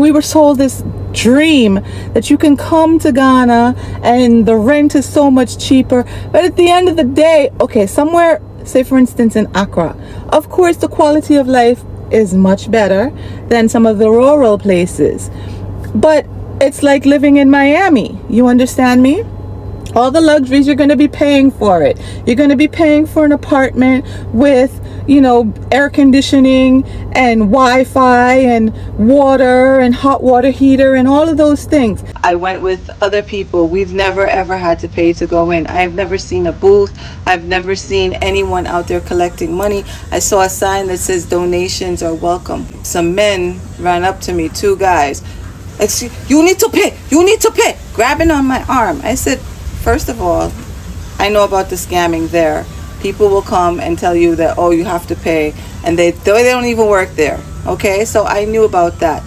we were sold this dream that you can come to Ghana and the rent is so much cheaper. But at the end of the day, okay, somewhere, say for instance in Accra, of course the quality of life is much better than some of the rural places. But it's like living in Miami. You understand me? All the luxuries, you're going to be paying for it. You're going to be paying for an apartment with, you know, air conditioning and Wi-Fi and water and hot water heater and all of those things. I went with other people. We've never ever had to pay to go in. I've never seen a booth. I've never seen anyone out there collecting money. I saw a sign that says donations are welcome. Some men ran up to me, two guys. Excuse, you need to pay. You need to pay. Grabbing on my arm. I said, first of all, I know about the scamming there. People will come and tell you that, oh, you have to pay, and they don't even work there. Okay, so I knew about that.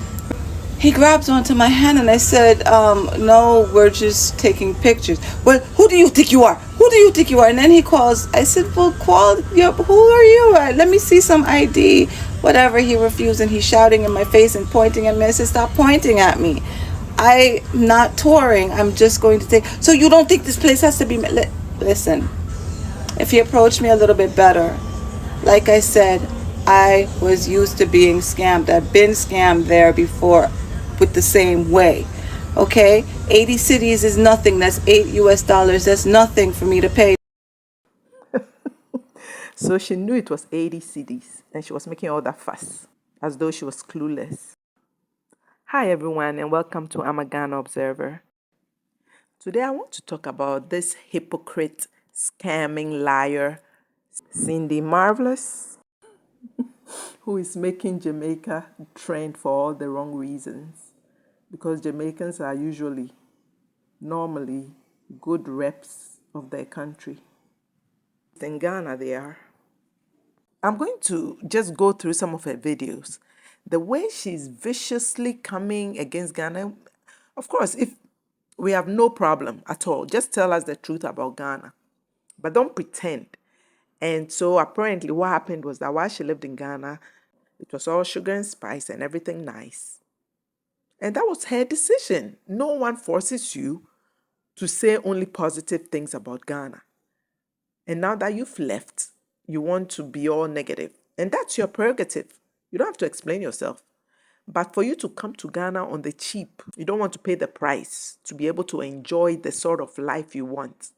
He grabs onto my hand and I said, no, we're just taking pictures. Well, who do you think you are? Who do you think you are? And then he calls. I said, well, who are you? Let me see some ID. Whatever. He refused and he's shouting in my face and pointing at me. I said, stop pointing at me. I'm not touring. I'm just going to take. So you don't think this place has to be? Listen, if he approached me a little bit better, like I said, I was used to being scammed. I've been scammed there before with the same way. Okay, 80 cities is nothing. That's $8 US. That's nothing for me to pay. So she knew it was 80 cities and she was making all that fuss as though she was clueless. Hi everyone and welcome to I'm a Ghana Observer. Today I want to talk about this hypocrite, scamming liar, Cindy Marvelous, who is making Jamaica trend for all the wrong reasons. Because Jamaicans are normally good reps of their country. In Ghana they are. I'm going to just go through some of her videos. The way she's viciously coming against Ghana, of course, if we have no problem at all, just tell us the truth about Ghana, but don't pretend. And so apparently what happened was that while she lived in Ghana, it was all sugar and spice and everything nice. And that was her decision. No one forces you to say only positive things about Ghana. And now that you've left, you want to be all negative. And that's your prerogative. You don't have to explain yourself. But for you to come to Ghana on the cheap, you don't want to pay the price to be able to enjoy the sort of life you want.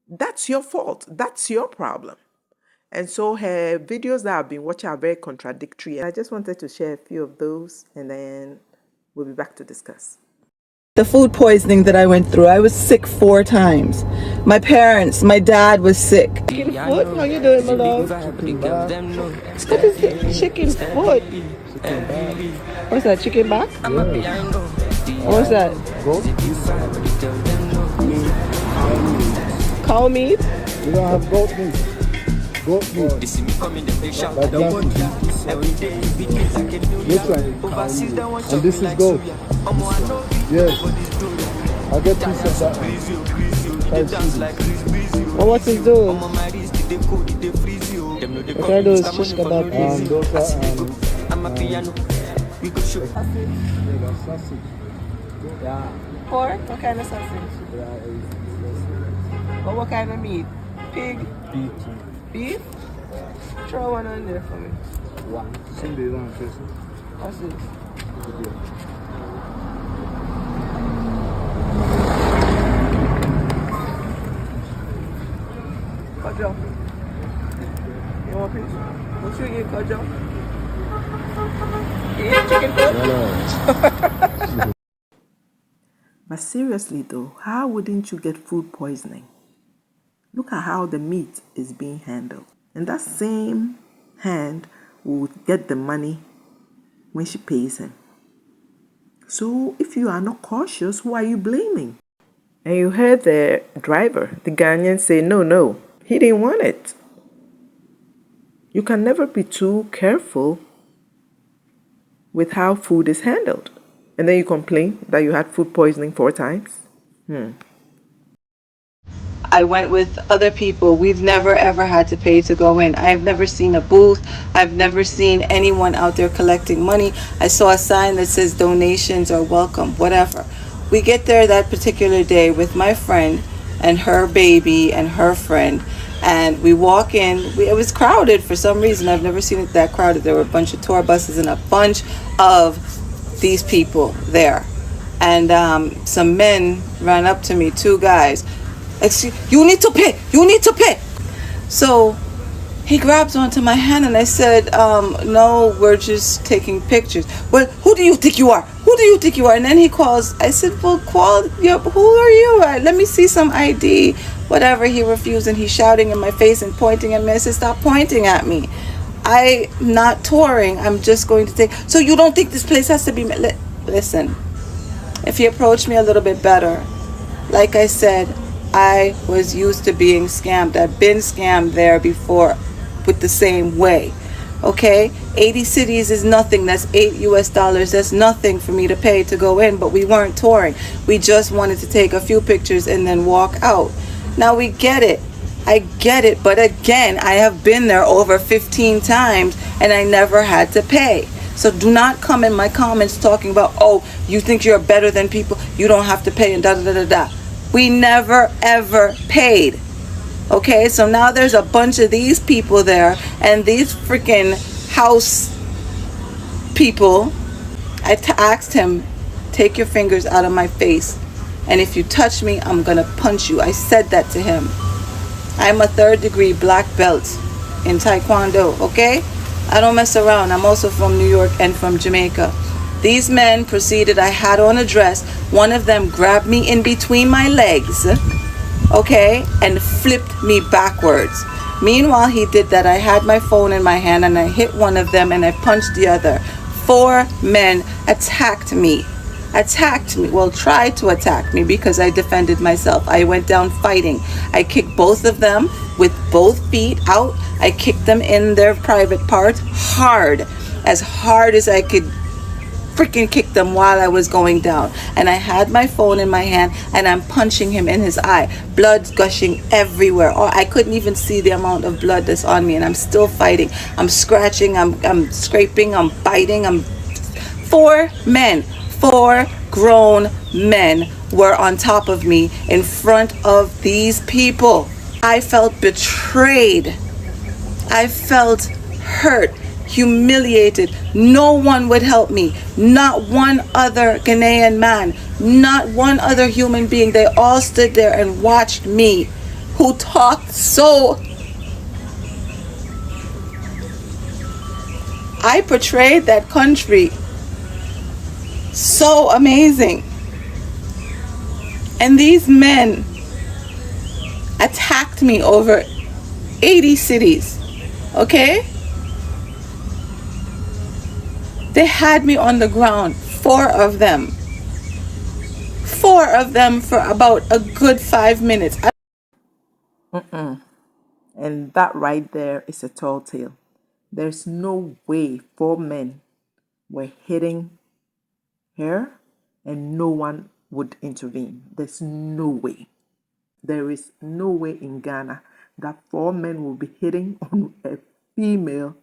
That's your fault. That's your problem. And so her videos that I've been watching are very contradictory. I just wanted to share a few of those and then we'll be back to discuss. The food poisoning that I went through, I was sick 4 times. My parents, my dad was sick. Chicken foot? How you doing, my love? What is it? Chicken foot? What's that, chicken back? Yeah. What's that? Goat? Cow meat? We don't have goat meat. Goat meat. Like that. Which one? And this is goat. Yes. I'll get 2 sets of that. Well, what's this doing? What are those shish kebab? Those are sausage. Yeah. Pork? What kind of sausage? But what kind of meat? Pig? Beef. Beef? Throw one on there for me. One. Sunday long person. What's this? Kojo. You want a piece? What you eat, Kojo? You eat chicken foot? But seriously though, how wouldn't you get food poisoning? Look at how the meat is being handled. And that same hand will get the money when she pays him. So if you are not cautious, who are you blaming? And you heard the driver, the Ghanaian, say, no, he didn't want it. You can never be too careful with how food is handled. And then you complain that you had food poisoning 4 times. I went with other people. We've never ever had to pay to go in. I've never seen a booth. I've never seen anyone out there collecting money. I saw a sign that says donations are welcome, whatever. We get there that particular day with my friend and her baby and her friend, and we walk in. It was crowded for some reason. I've never seen it that crowded. There were a bunch of tour buses and a bunch of these people there. And some men ran up to me, two guys. You need to pay. You need to pay. So he grabs onto my hand and I said, no, we're just taking pictures. Well, who do you think you are? Who do you think you are? And then he calls. I said, well, who are you? Let me see some ID. Whatever. He refused and he's shouting in my face and pointing at me. I said, stop pointing at me. I'm not touring. I'm just going to take. So you don't think this place has to be. Listen, if he approached me a little bit better, like I said, I was used to being scammed. I've been scammed there before with the same way. Okay, 80 cities is nothing. That's $8 US. That's nothing for me to pay to go in. But we weren't touring. We just wanted to take a few pictures and then walk out. Now we get it. I get it. But again, I have been there over 15 times and I never had to pay. So do not come in my comments talking about, oh, you think you're better than people, you don't have to pay, and da da da da da. We never ever paid. Okay, so now there's a bunch of these people there, and these freaking house people. I asked him, take your fingers out of my face, and if you touch me, I'm gonna punch you. I said that to him. I'm a 3rd degree black belt in Taekwondo, okay? I don't mess around. I'm also from New York and from Jamaica. These men proceeded. I had on a dress. One of them grabbed me in between my legs, okay, and flipped me backwards. Meanwhile, he did that. I had my phone in my hand and I hit one of them and I punched the other. 4 men attacked me. Well, tried to attack me because I defended myself. I went down fighting. I kicked both of them with both feet out. I kicked them in their private parts hard as I could freaking kick them while I was going down. And I had my phone in my hand and I'm punching him in his eye. Blood gushing everywhere. Oh, I couldn't even see the amount of blood that's on me, and I'm still fighting. I'm scratching, I'm scraping, I'm biting. 4 men. 4 grown men were on top of me in front of these people. I felt betrayed. I felt hurt, humiliated. No one would help me. Not one other Ghanaian man. Not one other human being. They all stood there and watched me, who talked so. I portrayed that country so amazing, and these men attacked me over 80 cities. Okay, they had me on the ground, 4 of them for about a good 5 minutes. And that right there is a tall tale. There's no way 4 men were hitting her and no one would intervene. There's no way. There is no way in Ghana that 4 men will be hitting on a female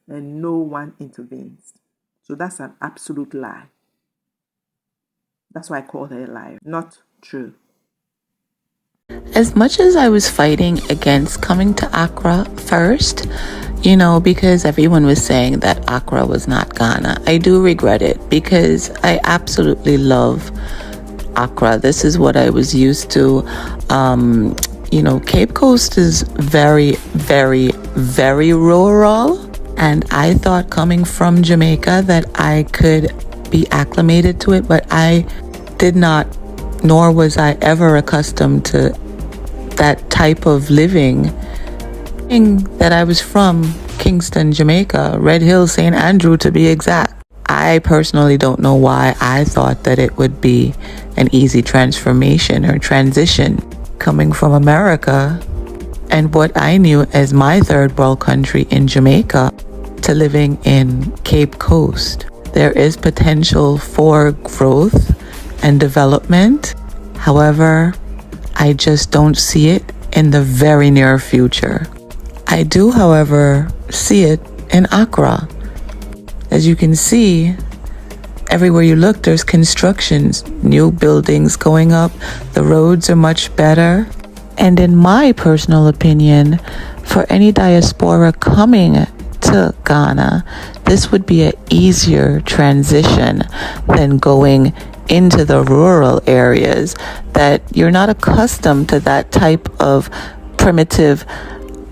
and no one intervenes. So that's an absolute lie. That's why I call her a liar. Not true. As much as I was fighting against coming to Accra first, you know, because everyone was saying that Accra was not Ghana, I do regret it because I absolutely love Accra. This is what I was used to. You know, Cape Coast is very, very, very rural. And I thought coming from Jamaica that I could be acclimated to it, but I did not, nor was I ever accustomed to that type of living. That I was from Kingston, Jamaica, Red Hill, St. Andrew to be exact. I personally don't know why I thought that it would be an easy transformation or transition coming from America and what I knew as my 3rd world country in Jamaica to living in Cape Coast. There is potential for growth and development. However, I just don't see it in the very near future. I do, however, see it in Accra. As you can see, everywhere you look, there's constructions, new buildings going up, the roads are much better. And in my personal opinion, for any diaspora coming to Ghana, this would be an easier transition than going into the rural areas that you're not accustomed to that type of primitive,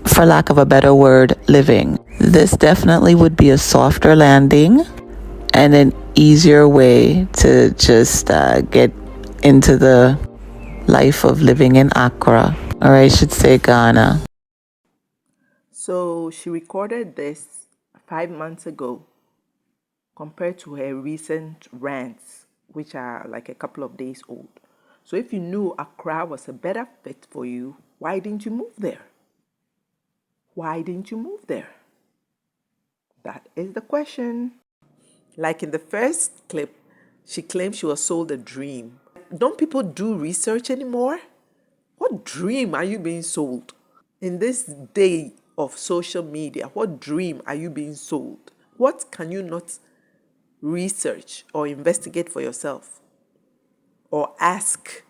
for lack of a better word, living. This definitely would be a softer landing and an easier way to just get into the life of living in Accra, or I should say Ghana. So she recorded this 5 months ago compared to her recent rants, which are like a couple of days old. So if you knew Accra was a better fit for you, why didn't you move there? Why didn't you move there? That is the question. Like in the first clip, she claimed she was sold a dream. Don't people do research anymore? What dream are you being sold? In this day of social media, what dream are you being sold? What can you not research or investigate for yourself or ask?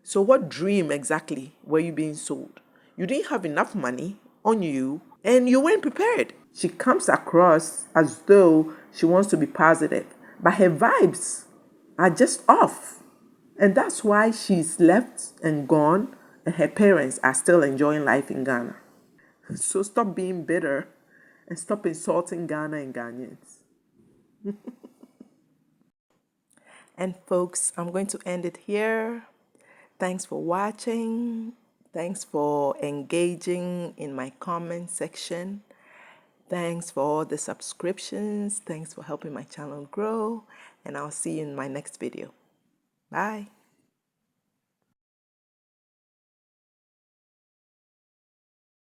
So what dream exactly were you being sold? You didn't have enough money on you and you weren't prepared. She comes across as though she wants to be positive, but her vibes are just off. And that's why she's left and gone and her parents are still enjoying life in Ghana. So stop being bitter and stop insulting Ghana and Ghanaians. And folks, I'm going to end it here. Thanks for watching. Thanks for engaging in my comment section. Thanks for all the subscriptions. Thanks for helping my channel grow. And I'll see you in my next video. Bye.